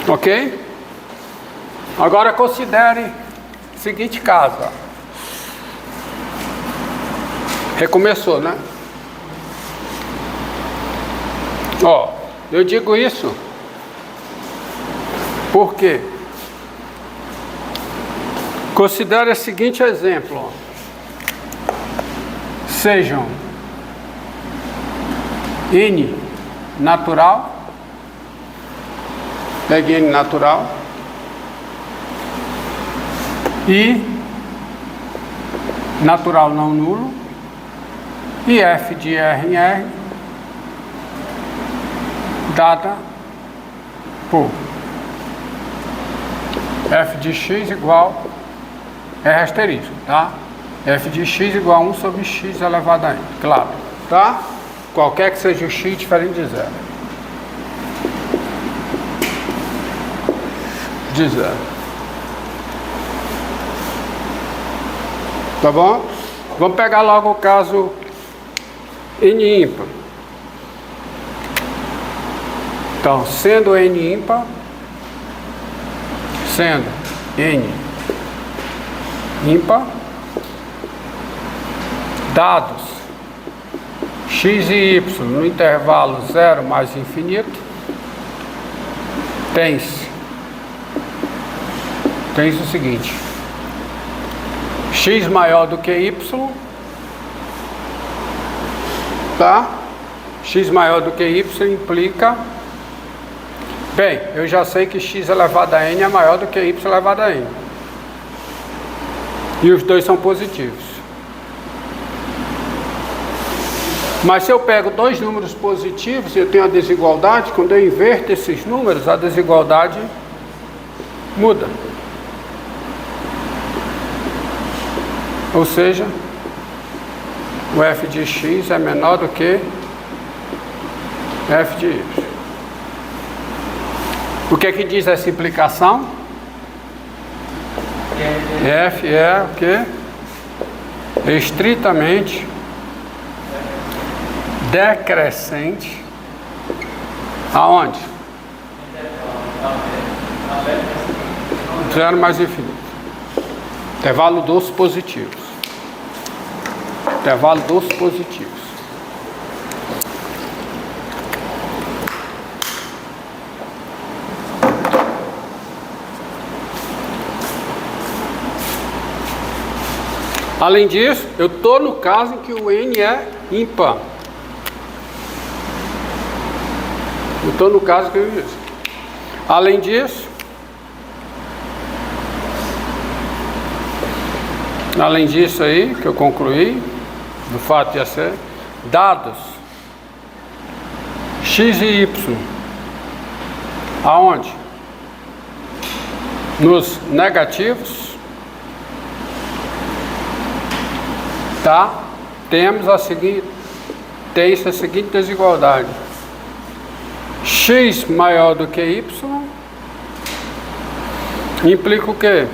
Ok? Agora considere o seguinte caso. Ó. Recomeçou, né? Ó, eu digo isso porque considere o seguinte exemplo. Ó. Sejam N natural, pegue N natural, I natural não nulo, e F de R em R, dada por F de X igual R asterisco, tá? F de X igual a 1 sobre X elevado a N, claro, tá? Qualquer que seja o X diferente de zero. De zero. Tá bom? Vamos pegar logo o caso N ímpar. Então, sendo N ímpar, sendo N ímpar, dados X e Y no intervalo 0 mais infinito, tens o seguinte: X maior do que Y, tá? X maior do que Y implica, bem, eu já sei que X elevado a N é maior do que Y elevado a N. E os dois são positivos. Mas se eu pego dois números positivos e eu tenho a desigualdade, quando eu inverto esses números, a desigualdade muda. Ou seja, o F de X é menor do que F de Y. O que é que diz essa implicação? F é o que? Estritamente decrescente aonde? Zero mais infinito. Intervalo dos positivos. Intervalo dos positivos. Além disso, eu estou no caso em que o N é ímpar. Eu estou no caso que eu disse. Além disso, aí, que eu concluí, do fato de ser dados X e Y, aonde? Nos negativos, tá? Temos a seguinte desigualdade: X maior do que Y implica o quê?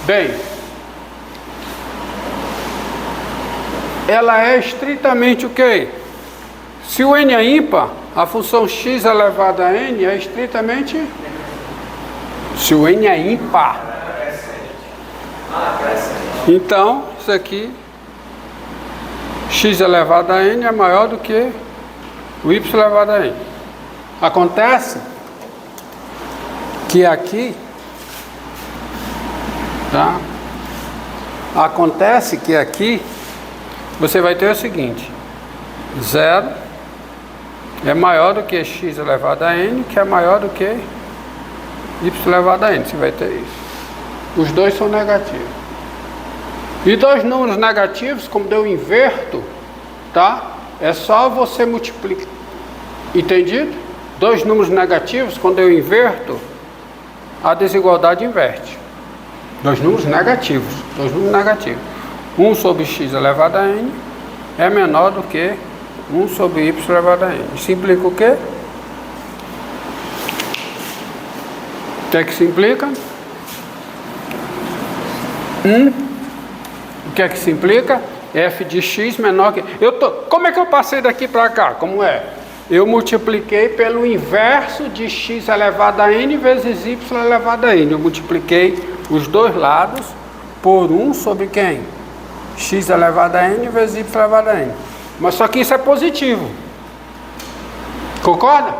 Bem, ela é estritamente o quê? Se o N é ímpar, a função X elevada a N é estritamente... Se o N é ímpar, então, isso aqui, X elevado a N é maior do que o Y elevado a N. Acontece que aqui, tá? Acontece que aqui você vai ter o seguinte: 0 é maior do que X elevado a N, que é maior do que Y elevado a N. Você vai ter isso. Os dois são negativos. E dois números negativos, como eu inverto, tá? É só você multiplicar. Entendido? Dois números negativos, quando eu inverto, a desigualdade inverte. Dois números negativos. 1 sobre X elevado a N é menor do que 1 sobre Y elevado a N. Isso implica o quê? O que é que isso implica? O que é que isso implica? F de X menor que... Como é que eu passei daqui para cá? Como é? eu multipliquei pelo inverso de x elevado a n vezes y elevado a n. Eu multipliquei os dois lados por 1 sobre quem? X elevado a n vezes y elevado a n. Mas só que isso é positivo. Concorda?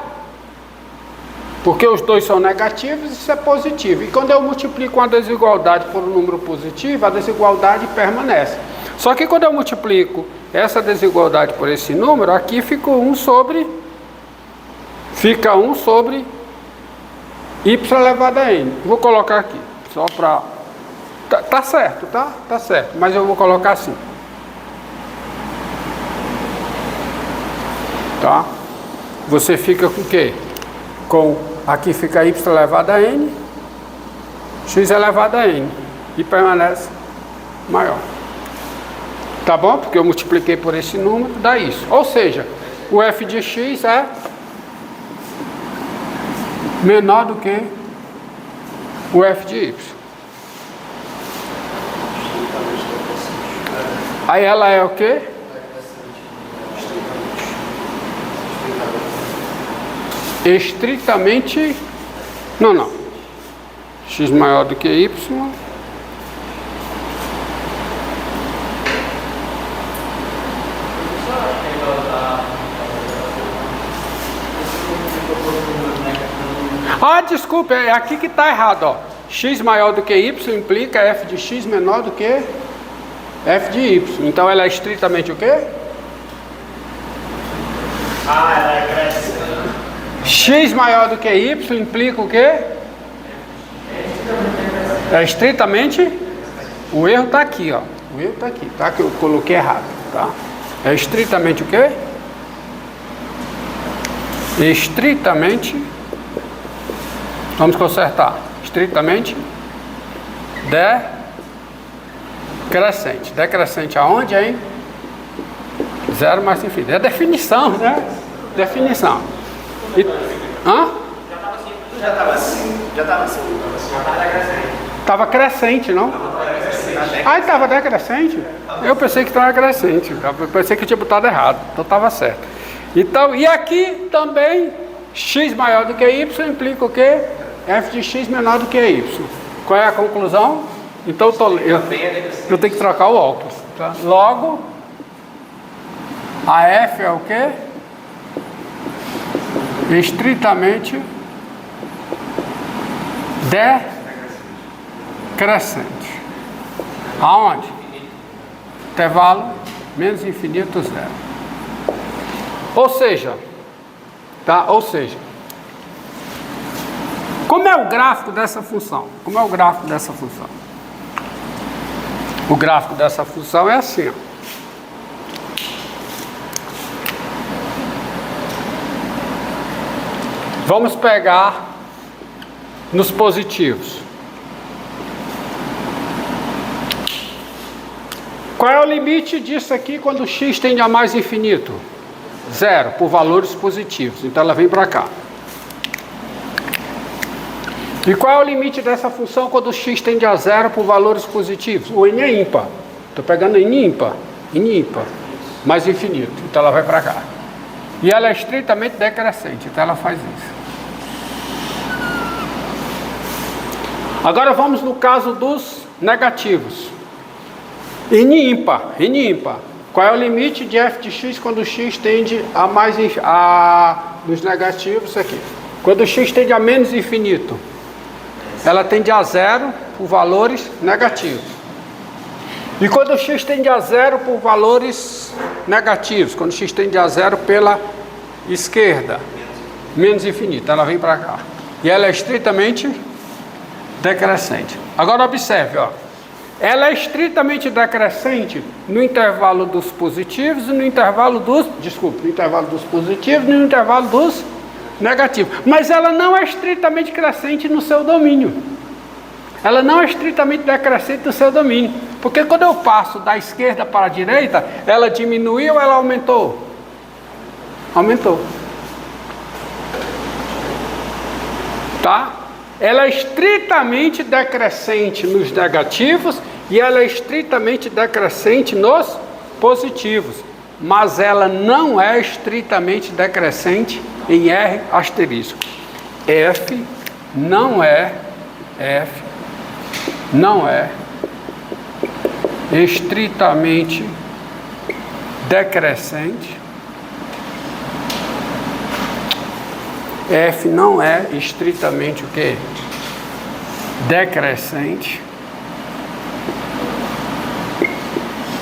Porque os dois são negativos, isso é positivo. E quando eu multiplico uma desigualdade por um número positivo, a desigualdade permanece. Só que quando eu multiplico essa desigualdade por esse número, aqui fica 1 sobre y elevado a n. Vou colocar aqui, só para... Tá certo, tá? Tá certo, mas eu vou colocar assim. Tá? Você fica com o quê? Com... Aqui fica y elevado a n, x elevado a n, e permanece maior. Tá bom? Porque eu multipliquei por esse número, dá isso. Ou seja, o f de x é menor do que o f de y. Aí ela é o quê? Estritamente... Não. X maior do que y. Ah, desculpa, é aqui que está errado, ó. X maior do que y implica f de x menor do que f de y. Então ela é estritamente o quê? Ah, ela é crescente. X maior do que y implica o quê? É estritamente. O erro está aqui, ó. O erro está aqui, tá? Que eu coloquei errado, tá? É estritamente o quê? Estritamente. Vamos consertar. Estritamente decrescente. Decrescente aonde, hein? Zero mais infinito. É definição, né? Definição. Hã? Já estava assim. Estava crescente, não? Ah, estava decrescente? Eu pensei que estava crescente. Eu pensei que eu tinha botado errado. Então estava certo. Então, e aqui também, x maior do que y implica o quê? F de x menor do que y. Qual é a conclusão? Então eu tenho que trocar o óculos. Tá? Logo, a F é o quê? Estritamente decrescente. Aonde? Intervalo menos infinito zero. Ou seja, tá? Ou seja, como é o gráfico dessa função? Como é o gráfico dessa função? O gráfico dessa função é assim, ó. Vamos pegar nos positivos. Qual é o limite disso aqui quando x tende a mais infinito? Zero, por valores positivos. Então ela vem para cá. E qual é o limite dessa função quando x tende a zero por valores positivos? O n é ímpar. Estou pegando n ímpar. N ímpar. Mais infinito. Então ela vai para cá. E ela é estritamente decrescente. Então ela faz isso. Agora vamos no caso dos negativos. N ímpar. N ímpar. Qual é o limite de f de x quando x tende a mais... nos negativos aqui. Quando x tende a menos infinito. Ela tende a zero por valores negativos. E quando x tende a zero por valores negativos, quando x tende a zero pela esquerda, menos infinito, ela vem para cá. E ela é estritamente decrescente. Agora observe, ó. Ela é estritamente decrescente no intervalo dos positivos e no intervalo dos... no intervalo dos positivos e no intervalo dos negativos. Mas ela não é estritamente crescente no seu domínio. Ela não é estritamente decrescente no seu domínio. Porque quando eu passo da esquerda para a direita, ela diminuiu ou ela aumentou? Aumentou. Tá? Ela é estritamente decrescente nos negativos e ela é estritamente decrescente nos positivos. mas ela não é estritamente decrescente em R asterisco. F não é estritamente decrescente. F não é estritamente o quê? Decrescente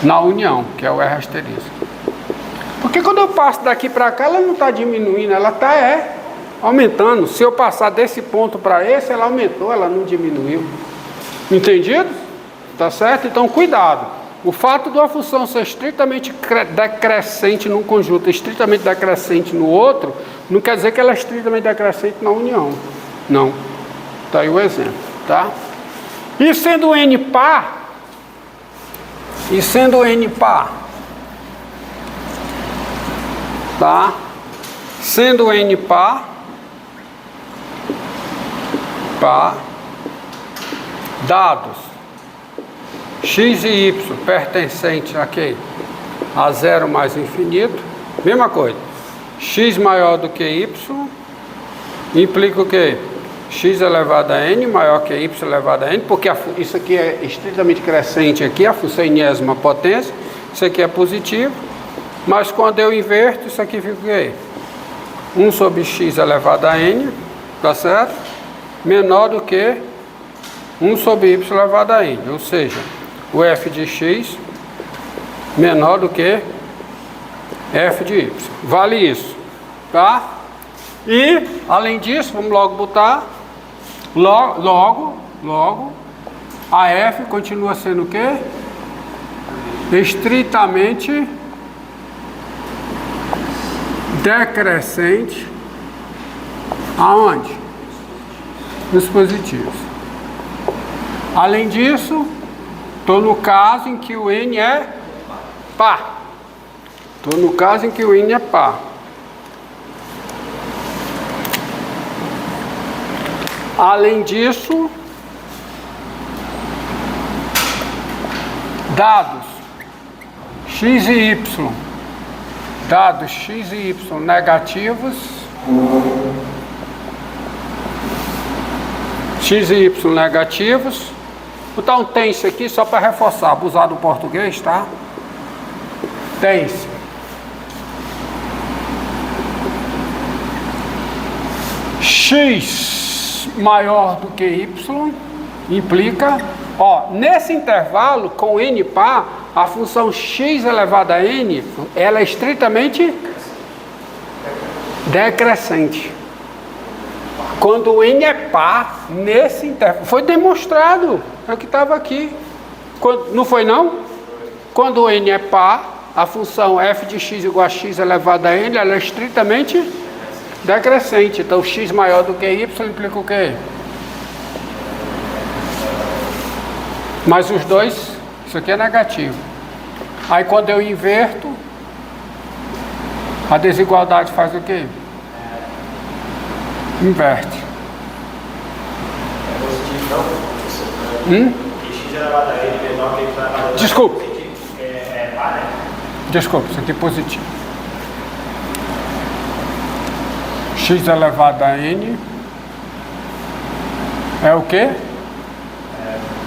na união, que é o R asterisco. Porque quando eu passo daqui para cá, ela não está diminuindo, ela está aumentando. Se eu passar desse ponto para esse, ela aumentou, ela não diminuiu. Entendido? Tá certo? Então, cuidado. O fato de uma função ser estritamente decrescente num conjunto, estritamente decrescente no outro, não quer dizer que ela é estritamente decrescente na união. Não. Tá aí o exemplo, tá? E sendo N par, tá? Sendo N par, dados x e y pertencentes a quê? A zero mais infinito, mesma coisa. X maior do que y implica o quê? X elevado a n maior que y elevado a n, porque isso aqui é estritamente crescente aqui, a função enésima potência, isso aqui é positivo, mas quando eu inverto, isso aqui fica o quê? 1 sobre x elevado a n, tá certo? Menor do que 1 sobre y elevado a n, ou seja, o f de x menor do que f de y. Vale isso, tá? E, além disso, vamos logo botar, logo, a f continua sendo o quê? Estritamente decrescente aonde? Nos positivos. Além disso, estou no caso em que o n é par. Além disso, dados x e y, negativos, vou botar um tense aqui só para reforçar, abusar do português, tá? Tense. X maior do que y implica, nesse intervalo com n par, a função x elevado a n, ela é estritamente decrescente. Quando o n é par, nesse intervalo, foi demonstrado, é o que estava aqui. Não foi não? Quando o n é par, a função f de x igual a x elevado a n, ela é estritamente decrescente. Então, x maior do que y implica o quê? Mas os dois, isso aqui é negativo. Aí, quando eu inverto, a desigualdade faz o quê? Inverte. É positivo, não? X elevado a n menor que y elevado a n. Desculpa. É par, né? Desculpa, isso aqui é positivo. X elevado a n é o quê?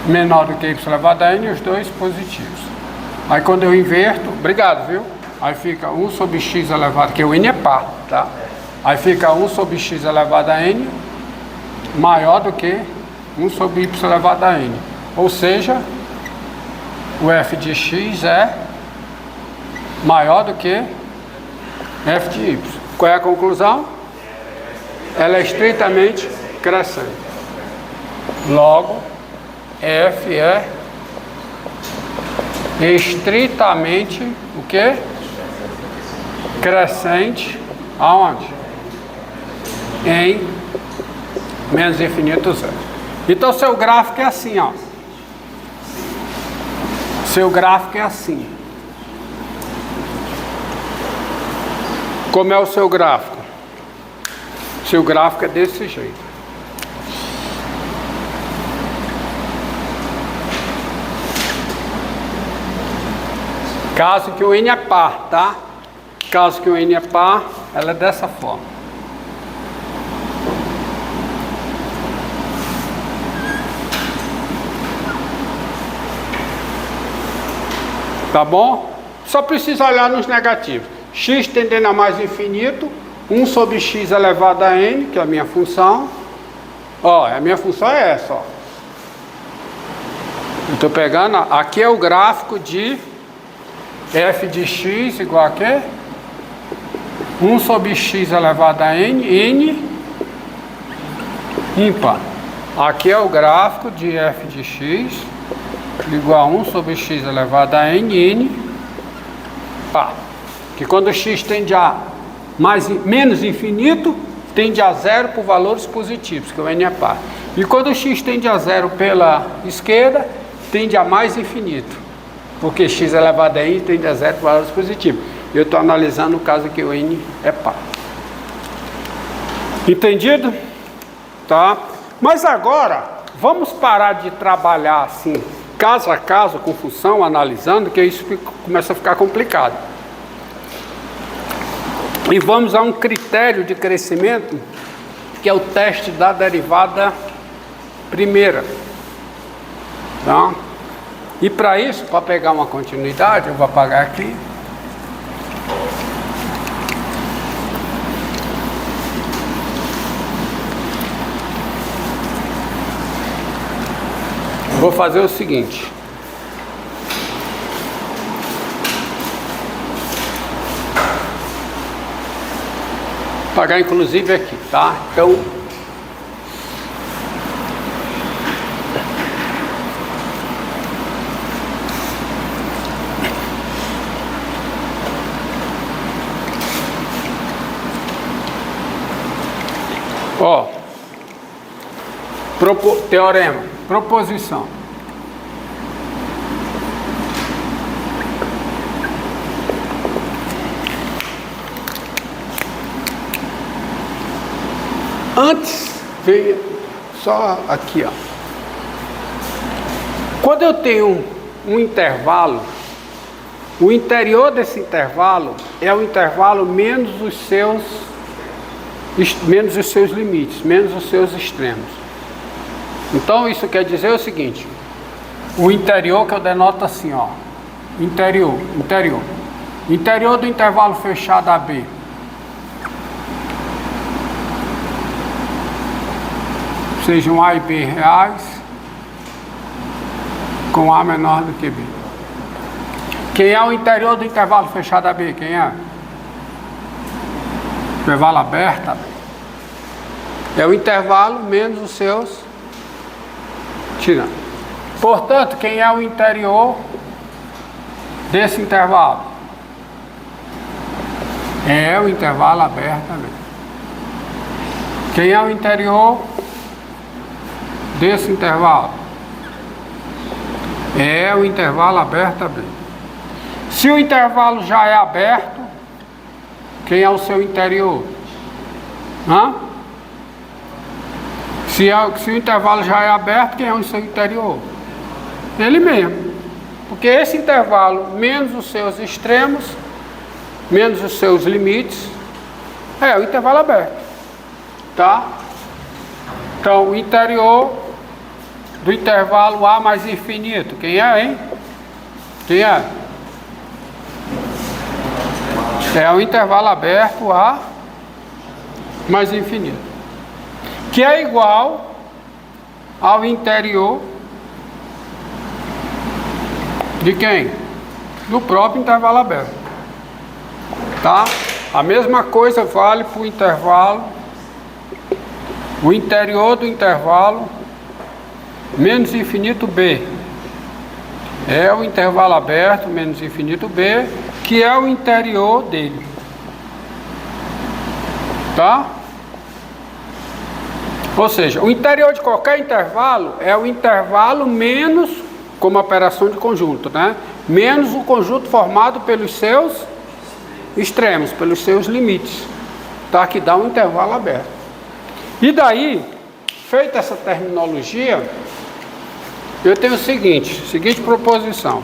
Menor do que y elevado a n, os dois positivos. Aí quando eu inverto, obrigado, viu? Aí fica 1 sobre x elevado, que o n é par, tá? Aí fica 1 sobre x elevado a n maior do que 1 sobre y elevado a n. Ou seja, o f de x é maior do que f de y. Qual é a conclusão? Ela é estritamente crescente. Logo, f é estritamente o quê? Crescente aonde? Em menos infinito zero. Então, seu gráfico é assim, ó. Seu gráfico é assim. Como é o seu gráfico? Seu gráfico é desse jeito. Caso que o n é par, tá? Caso que o n é par, ela é dessa forma. Tá bom? Só precisa olhar nos negativos. X tendendo a mais infinito, 1 sobre x elevado a n, que é a minha função. Ó, a minha função é essa, ó. Eu estou pegando, aqui é o gráfico de f de x igual a quê? 1 sobre x elevado a n, n ímpar. Aqui é o gráfico de f de x igual a 1 sobre x elevado a n, n par. Que quando x tende a menos infinito, tende a zero por valores positivos, que o n é par. E quando o x tende a zero pela esquerda, tende a mais infinito, porque x elevado a n tende a zero por valores positivos. Eu estou analisando o caso que o n é par. Entendido? Tá? Mas agora, vamos parar de trabalhar assim, caso a caso, com função, analisando, que isso começa a ficar complicado. E vamos a um critério de crescimento, que é o teste da derivada primeira. Tá? E para isso, para pegar uma continuidade, eu vou apagar aqui. Vou fazer o seguinte. Apagar inclusive aqui, tá? Então, ó, teorema, proposição. Antes veio só aqui, ó. Quando eu tenho um intervalo, o interior desse intervalo é o intervalo menos os seus limites, menos os seus extremos. Então isso quer dizer o seguinte: o interior, que eu denoto assim, ó, interior do intervalo fechado AB, sejam A e B reais, com A menor do que B. Quem é o interior do intervalo fechado AB? Quem é? Intervalo aberto AB. É o intervalo menos os seus tirando. Portanto, quem é o interior desse intervalo? É o intervalo aberto AB. Quem é o interior desse intervalo? É o intervalo aberto AB. Se o intervalo já é aberto, quem é o seu interior? Hã? Se o intervalo já é aberto, quem é o seu interior? Ele mesmo. Porque esse intervalo, menos os seus extremos, menos os seus limites, é o intervalo aberto. Tá? Então, o interior do intervalo A mais infinito, quem é, hein? Quem é? É o intervalo aberto A mais infinito, que é igual ao interior de quem? Do próprio intervalo aberto. Tá? A mesma coisa vale para o intervalo, o interior do intervalo menos infinito B. É o intervalo aberto menos infinito B, que é o interior dele. Tá? Ou seja, o interior de qualquer intervalo é o intervalo menos, como operação de conjunto, né? Menos o conjunto formado pelos seus extremos, pelos seus limites, tá? Que dá um intervalo aberto. E daí, feita essa terminologia, eu tenho seguinte proposição.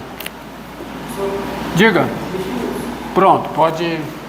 Diga. Pronto, pode.